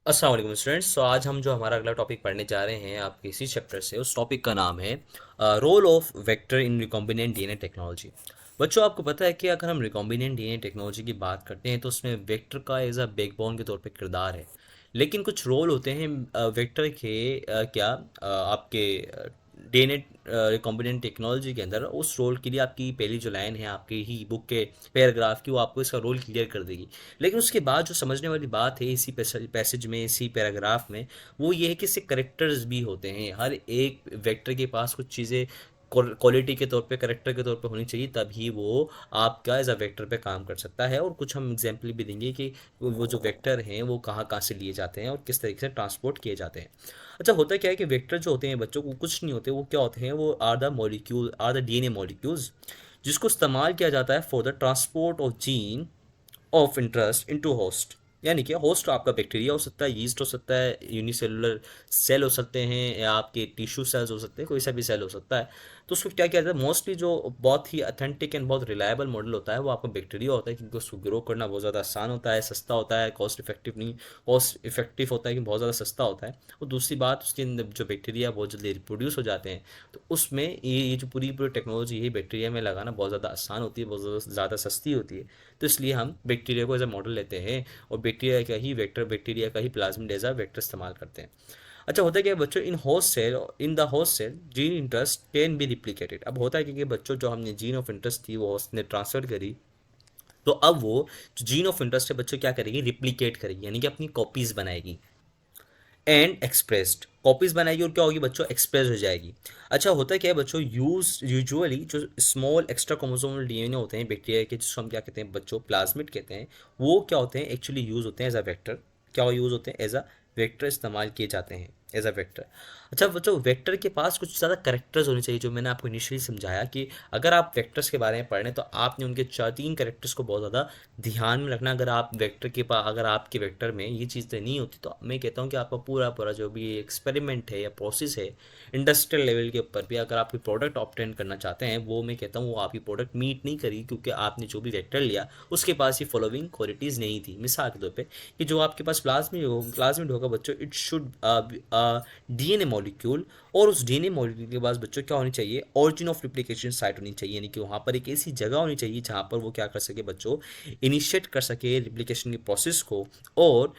अस्सलाम वालेकुम स्टूडेंट्स। तो आज हम जो हमारा अगला टॉपिक पढ़ने जा रहे हैं आपके इसी चैप्टर से, उस टॉपिक का नाम है role of vector in recombinant DNA technology. बच्चों, आपको पता है कि अगर हम रिकॉम्बिनेंट डीएनए टेक्नोलॉजी की बात करते हैं तो उसमें वेक्टर का एज अ बैकबोन के तौर पे किरदार है। लेकिन कुछ रोल होते हैं वेक्टर के आपके डीएनए रिकॉम्बिनेंट टेक्नोलॉजी के अंदर। उस रोल के लिए आपकी पहली जो लाइन है आपकी ही बुक के पैराग्राफ की, वो आपको इसका रोल क्लियर कर देगी। लेकिन उसके बाद जो समझने वाली बात है इसी पैसेज में, इसी पैराग्राफ में, वो ये है कि इससे करेक्टर्स भी होते हैं। हर एक वेक्टर के पास कुछ चीज़ें क्वालिटी के तौर पे, करेक्टर के तौर पे होनी चाहिए, तभी वो आपका एज अ वेक्टर पे काम कर सकता है। और कुछ हम एग्जाम्पल भी देंगे कि वो जो वेक्टर हैं वो कहाँ कहाँ से लिए जाते हैं और किस तरीके से ट्रांसपोर्ट किए जाते हैं। अच्छा, होता क्या है कि वेक्टर जो होते हैं बच्चों, को कुछ नहीं होते, वो क्या होते हैं, वो आर द डीएनए मॉलिक्यूल्स, जिसको इस्तेमाल किया जाता है for the transport of gene of interest into host. यानी कि होस्ट आपका बैक्टीरिया हो सकता है, यीस्ट हो सकता है, यूनिसेलुलर सेल हो सकते हैं, या आपके टिश्यू सेल्स हो सकते हैं, कोई सा भी सेल हो सकता है। तो उसको क्या किया जाता है, मोस्टली जो बहुत ही अथेंटिक एंड बहुत रिलायबल मॉडल होता है वो आपका बैक्टीरिया होता है, क्योंकि उसको ग्रो करना बहुत ज़्यादा आसान होता है, सस्ता होता है, कॉस्ट इफेक्टिव नहीं, कॉस्ट इफेक्टिव होता है कि बहुत ज़्यादा सस्ता होता है। और दूसरी बात, उसके अंदर जो बैक्टीरिया बहुत जल्दी रिप्रोड्यूस हो जाते हैं। तो उसमें ये जो पूरी पूरी टेक्नोलॉजी है बैक्टीरिया में लगाना बहुत ज़्यादा आसान होती है, बहुत ज़्यादा सस्ती होती है। तो इसलिए हम बैक्टीरिया को एज अ मॉडल लेते हैं और बैक्टीरिया का ही प्लाज्मिड एज अ वेक्टर इस्तेमाल करते हैं। अच्छा, होता है क्या बच्चों, in the host cell gene interest can be replicated. अब होता है कि बच्चों, जो हमने जीन ऑफ इंटरेस्ट थी वो होस्ट ने ट्रांसफर करी, तो अब वो जो जीन ऑफ इंटरेस्ट है बच्चों क्या करेगी, रिप्लिकेट करेगी, यानी कि अपनी कॉपीज बनाएगी। एंड एक्सप्रेस्ड कॉपीज बनाएगी और क्या होगी बच्चों, एक्सप्रेस हो जाएगी। अच्छा, होता क्या है बच्चों, यूजुअली जो स्मॉल एक्स्ट्रा क्रोमोसोमल डीएनए होते हैं बैक्टीरिया के, जिसको हम क्या कहते हैं बच्चों, प्लाज्मिड कहते हैं, वो क्या होते हैं, एक्चुअली यूज होते हैं एज अ वेक्टर। क्या यूज होते हैं, एज अ वेक्टर इस्तेमाल किए जाते हैं, एज अ वेक्टर। अच्छा बच्चों, वेक्टर के पास कुछ ज़्यादा करेक्टर्स होने चाहिए, जो मैंने आपको इनिशियली समझाया कि अगर आप वेक्टर्स के बारे में पढ़ रहे हैं तो आपने उनके चार तीन करेक्टर्स को बहुत ज़्यादा ध्यान में रखना। अगर आपके वेक्टर में ये चीज़ें नहीं होती तो मैं कहता हूँ कि आपका पूरा पूरा जो भी एक्सपेरिमेंट है या प्रोसेस है इंडस्ट्रियल लेवल के ऊपर भी, अगर आपकी प्रोडक्ट ऑब्टेन करना चाहते हैं, वो मैं कहता हूँ वो आपकी प्रोडक्ट मीट नहीं करी, क्योंकि आपने जो भी वेक्टर लिया उसके पास ये फॉलोइंग क्वालिटीज़ नहीं थी। मिसाल के तौर पर कि जो आपके पास प्लाज्मिड होगा बच्चों, इट शुड डीएनए मॉलिक्यूल, और उस डीएनए मॉलिक्यूल के पास बच्चों क्या होनी चाहिए, ऑरिजिन ऑफ रिप्लिकेशन साइट होनी चाहिए, यानी कि वहाँ पर एक ऐसी जगह होनी चाहिए जहाँ पर वो क्या कर सके बच्चों, इनिशिएट कर सके रिप्लिकेशन के प्रोसेस को। और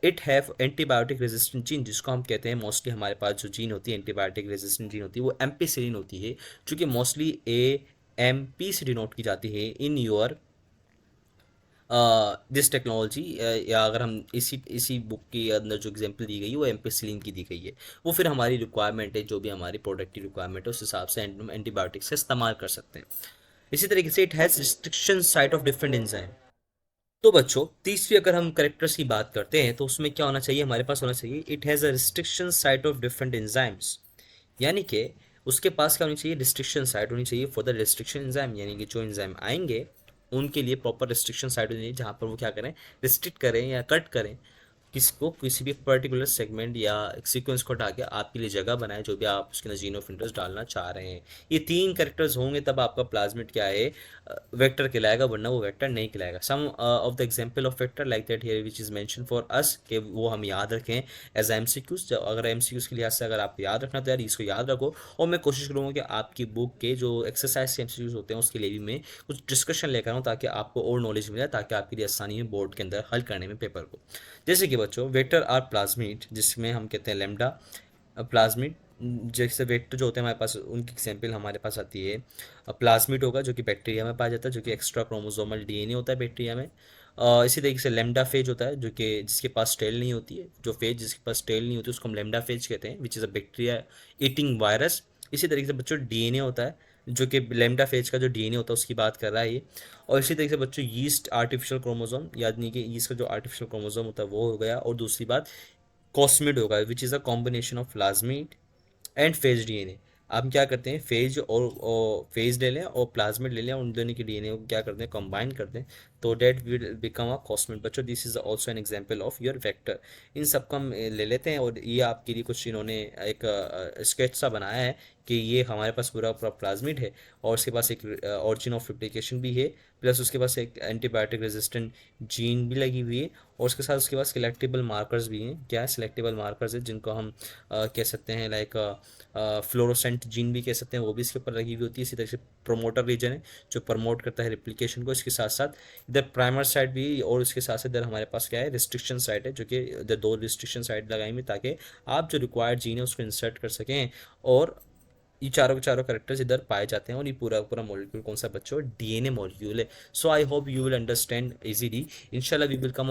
it have antibiotic resistant gene, जिसको हम कहते हैं, मोस्टली हमारे पास जो जीन होती है एंटीबायोटिक रेजिस्टेंट जीन होती है वो एम्पिसिलिन होती है, जो कि मोस्टली AMP से डिनोट की जाती है इन योर दिस टेक्नोलॉजी। या अगर हम इसी इसी बुक के अंदर जो एग्जांपल दी गई है वो एम्पिसिलिन की दी गई है। वो फिर हमारी रिक्वायरमेंट है, जो भी हमारी प्रोडक्ट की रिक्वायरमेंट है उस हिसाब से एंटीबायोटिक्स का इस्तेमाल कर सकते हैं। इसी तरीके से it has restriction site of different enzyme. तो बच्चों, तीसरी अगर हम करेक्टर्स की बात करते हैं तो उसमें क्या होना चाहिए, हमारे पास होना चाहिए, it has a restriction site of different enzymes. यानी कि उसके पास क्या होनी चाहिए, रिस्ट्रिक्शन साइट होनी चाहिए फॉर द रिस्ट्रिक्शन एंजाइम, यानी कि जो एंजाइम आएंगे उनके लिए प्रॉपर रिस्ट्रिक्शन साइट होनी चाहिए, जहाँ पर वो क्या करें, रिस्ट्रिक्ट करें या कट करें किसको, किसी भी पर्टिकुलर सेगमेंट या सीक्वेंस को हटा के आपके लिए जगह बनाए जो भी आप उसके अंदर जीन ऑफ इंटरेस्ट डालना चाह रहे हैं। ये तीन कैरेक्टर्स होंगे तब आपका प्लाज्मिड क्या है, वेक्टर कहलाएगा, वरना वो वेक्टर नहीं कहलाएगा। Some of the example of vector like that here which is mention for us, कि वो हम याद रखें एज एमसीक्यूज। अगर एमसीक्यूज के लिहाज से अगर आप याद रखना तो यार इसको याद रखो, और मैं कोशिश करूँगा कि आपकी बुक के जो एक्सरसाइज के एमसीक्यूज होते हैं उसके लिए भी मैं कुछ डिस्कशन लेकर आऊँ, ताकि आपको और नॉलेज मिले, ताकि आपके लिए आसानी है बोर्ड के अंदर हल करने में पेपर को। जैसे कि बच्चों, वेक्टर आर प्लाज्मिड, जिसमें हम कहते हैं लेमडा प्लाज्मिड। जैसे वेक्टर जो होते हैं हमारे पास, उनकी एग्जाम्पल हमारे पास आती है, प्लाज्मिड होगा जो कि बैक्टीरिया में पाया जाता है, जो कि एक्स्ट्रा क्रोमोसोमल डीएनए होता है बैक्टीरिया में। इसी तरीके से लेमडा फेज होता है, जो कि जिसके पास टेल नहीं होती है, जो फेज जिसके पास टेल नहीं होती है उसको हम लेमडा फेज कहते हैं, which is a bacteria eating virus. इसी तरीके से बच्चों डीएनए होता है, जो कि लेमडा फेज का जो डीएनए होता है उसकी बात कर रहा है ये। और इसी तरीके से बच्चों यीस्ट आर्टिफिशियल क्रोमोसोम, याद नहीं कि यीस्ट का जो आर्टिफिशियल क्रोमोसोम होता है वो हो गया। और दूसरी बात कॉस्मिड होगा, which is a combination of plasmid and phase DNA. आप क्या करते हैं, फेज और फेज ले लें और प्लाज्मिड ले लें, उन दोनों के डीएनए को क्या करते हैं, कंबाइन करते हैं, तो that will become a cosmetic. बच्चों this is also an example of your vector. इन सब को हम ले लेते हैं और ये आपके लिए कुछ इन्होंने एक स्केच सा बनाया है कि ये हमारे पास पूरा पूरा प्लाज्मिड है और उसके पास एक ऑरिजिन ऑफ रिप्लिकेशन भी है, प्लस उसके पास एक एंटीबायोटिक रेजिस्टेंट जीन भी लगी हुई है और उसके साथ उसके पास सिलेक्टेबल मार्कर्स भी हैं। क्या सिलेक्टेबल मार्कर्स है जिनको हम कह सकते हैं लाइक फ्लोरोसेंट जीन भी कह सकते हैं, वो भी इसके ऊपर लगी हुई होती है। इसी तरह से प्रोमोटर रीजन है जो प्रमोट करता है रिप्लिकेशन को। इसके साथ साथ इधर प्राइमर साइड भी और उसके साथ साथ इधर हमारे पास क्या है रिस्ट्रिक्शन साइड है, जो कि इधर दो रिस्ट्रिक्शन साइड लगाई हुई ताकि आप जो रिक्वायर्ड जीन है उसको इंसर्ट कर सकें। और ये चारों के चारों करेक्टर्स इधर पाए जाते हैं और ये पूरा पूरा मॉलिक्यूल कौन सा बच्चों डीएनए मॉलिक्यूल है। So I hope you will understand easily. इंशाल्लाह we will come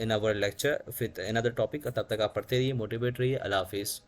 in our lecture with another topic. तब तक आप पढ़ते रहिए, मोटिवेट रहिए। अल्लाह हाफिज़।